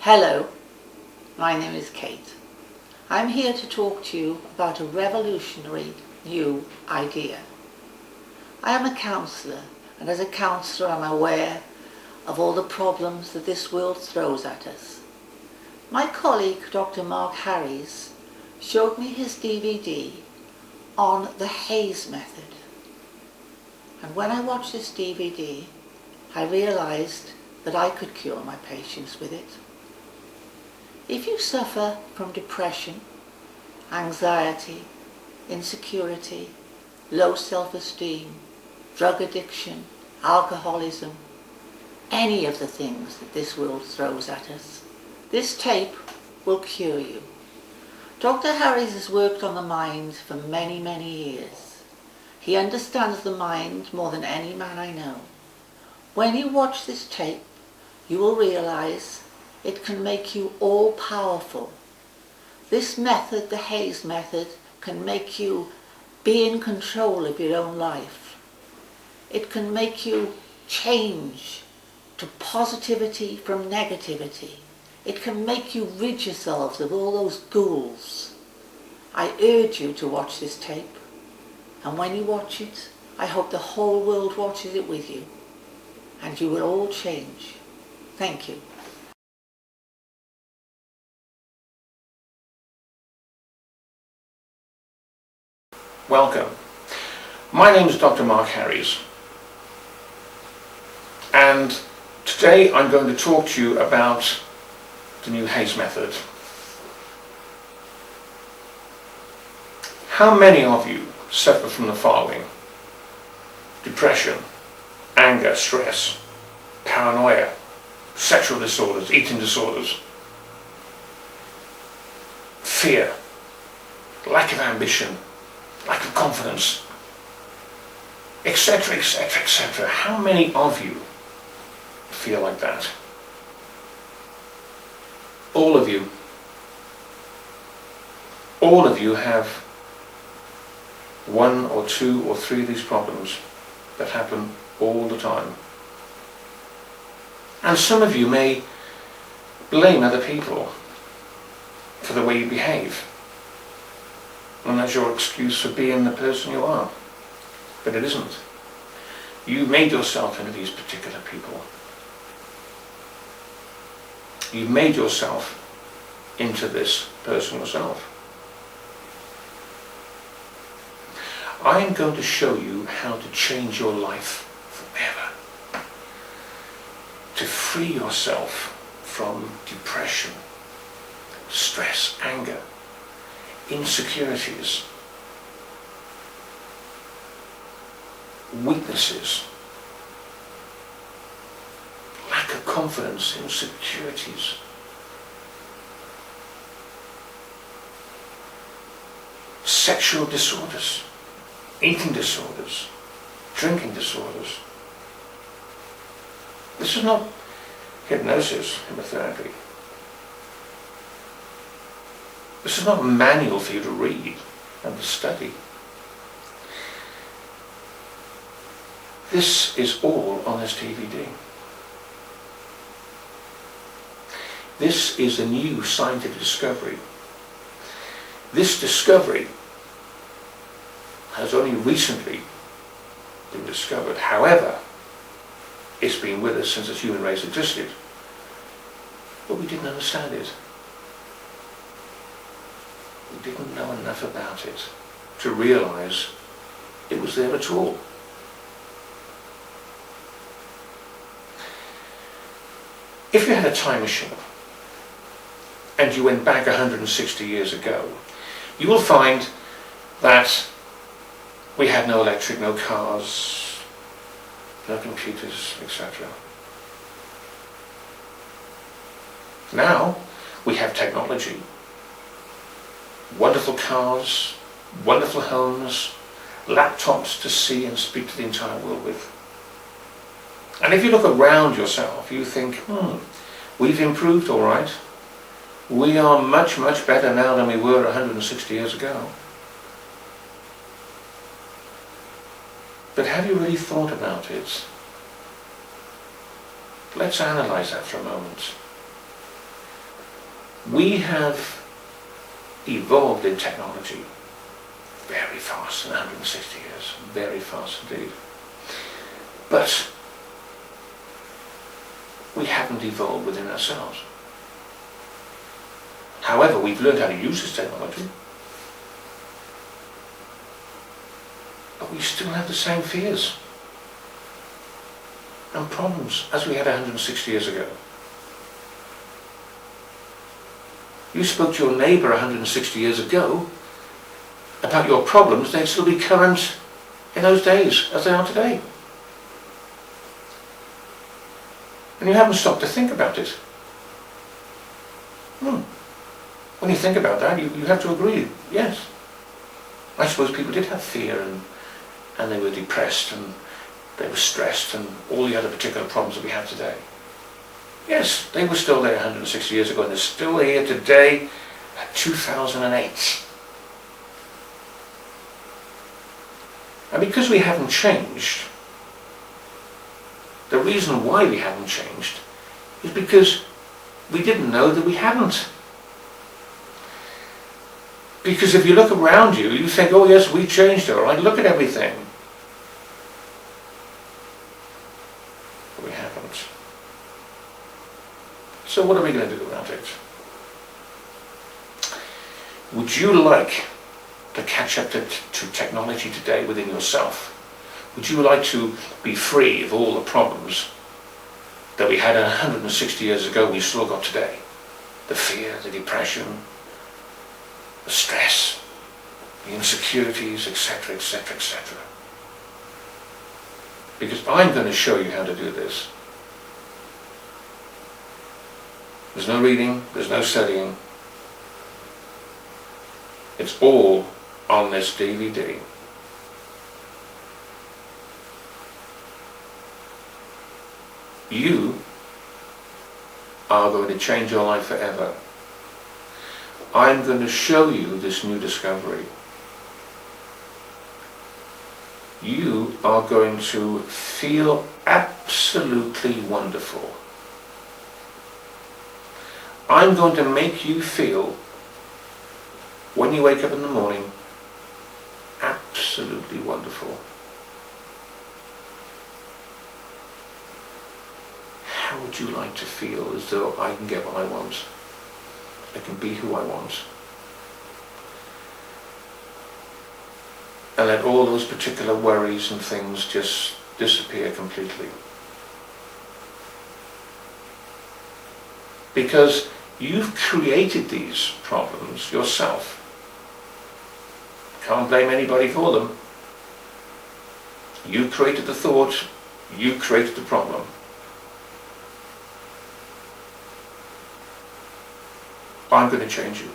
Hello, my name is Kate. I'm here to talk to you about a revolutionary new idea. I am a counsellor, and as a counsellor I'm aware of all the problems that this world throws at us. My colleague Dr.Marks Harries showed me his DVD on the Hayes method. And when I watched this DVD, I realised that I could cure my patients with it. If you suffer from depression, anxiety, insecurity, low self-esteem, drug addiction, alcoholism, any of the things that this world throws at us, this tape will cure you. Dr. Harries has worked on the mind for many, many years. He understands the mind more than any man I know. When you watch this tape, you will realise it can make you all-powerful. This method, the Hayes method, can make you be in control of your own life. It can make you change to positivity from negativity. It can make you rid yourselves of all those ghouls. I urge you to watch this tape, and when you watch it, I hope the whole world watches it with you, and you will all change. Thank you. Welcome. My name is Dr. Harries, and today I'm going to talk to you about the new Hayes method. How many of you suffer from the following? Depression, anger, stress, paranoia, sexual disorders, eating disorders, fear, lack of ambition, lack of confidence, etc., etc., etc. How many of you feel like that? All of you. All of you have one or two or three of these problems that happen all the time. And some of you may blame other people for the way you behave. And that's your excuse for being the person you are. But it isn't. You made yourself into these particular people. You've made yourself into this person yourself. I am going to show you how to change your life forever. To free yourself from depression, stress, anger, insecurities, weaknesses, lack of confidence, insecurities, sexual disorders, eating disorders, drinking disorders. This is not hypnosis, hypnotherapy. This is not a manual for you to read and to study. This is all on this DVD. This is a new scientific discovery. This discovery has only recently been discovered. However, it's been with us since the human race existed. But we didn't understand it. We didn't know enough about it to realise it was there at all. If you had a time machine and you went back 160 years ago, you will find that we had no electric, no cars, no computers, etc. Now we have technology, wonderful cars, wonderful homes, laptops to see and speak to the entire world with. And if you look around yourself, you think, we've improved all right. We are much, much better now than we were 160 years ago. But have you really thought about it? Let's analyse that for a moment. We have evolved in technology very fast in 160 years, very fast indeed. But we haven't evolved within ourselves. However, we've learned how to use this technology, but we still have the same fears and problems as we had 160 years ago. You spoke to your neighbour 160 years ago about your problems, they'd still be current in those days as they are today. And you haven't stopped to think about it. When you think about that, you have to agree, yes. I suppose people did have fear and they were depressed and they were stressed and all the other particular problems that we have today. Yes, they were still there 160 years ago and they're still here today at 2008. And because we haven't changed, the reason why we haven't changed is because we didn't know that we hadn't. Because if you look around you, you think, oh yes, we changed, all right, look at everything. But we haven't. So what are we going to do about it? Would you like to catch up to technology today within yourself? Would you like to be free of all the problems that we had 160 years ago we still got today? The fear, the depression, the stress, the insecurities, etc., etc., etc. Because I'm going to show you how to do this. There's no reading, there's no studying. It's all on this DVD. You are going to change your life forever. I'm going to show you this new discovery. You are going to feel absolutely wonderful. I'm going to make you feel, when you wake up in the morning, absolutely wonderful. How would you like to feel as though I can get what I want? I can be who I want. And let all those particular worries and things just disappear completely. Because you've created these problems yourself. Can't blame anybody for them. You created the thought, you created the problem. I'm going to change you.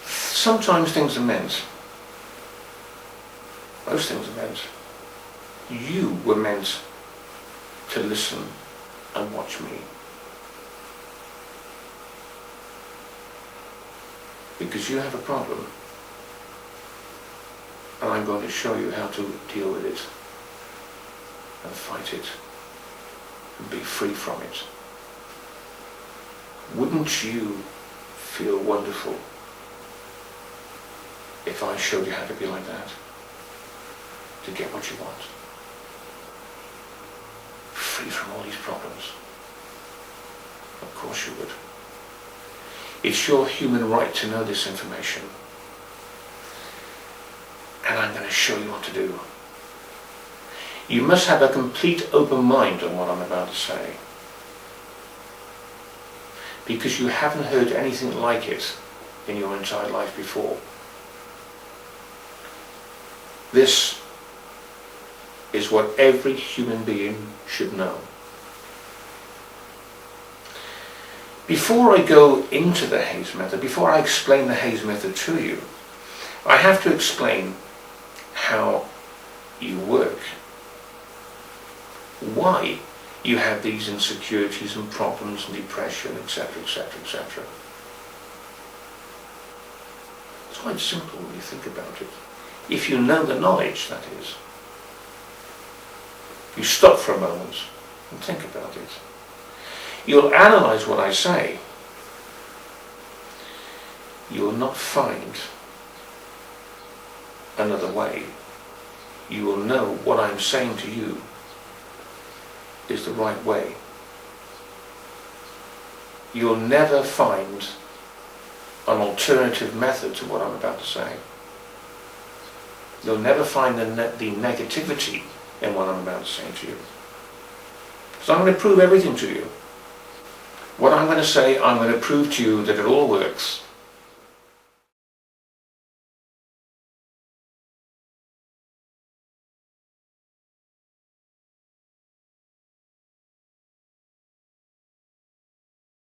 Sometimes things are meant. Most things are meant. You were meant to listen and watch me. Because you have a problem. And I'm going to show you how to deal with it and fight it and be free from it. Wouldn't you feel wonderful if I showed you how to be like that? To get what you want. Free from all these problems. Of course you would. It's your human right to know this information. And I'm going to show you what to do. You must have a complete open mind on what I'm about to say. Because you haven't heard anything like it in your entire life before. This is what every human being should know. Before I go into the Hayes method, before I explain the Hayes method to you, I have to explain how you work. Why you have these insecurities and problems and depression, etc., etc., etc. It's quite simple when you think about it. If you know the knowledge, that is. You stop for a moment and think about it. you'll analyse what I say, you will not find another way. You will know what I'm saying to you is the right way. You'll never find an alternative method to what I'm about to say. You'll never find the negativity in what I'm about to say to you. So I'm going to prove everything to you. What I'm going to say, I'm going to prove to you that it all works.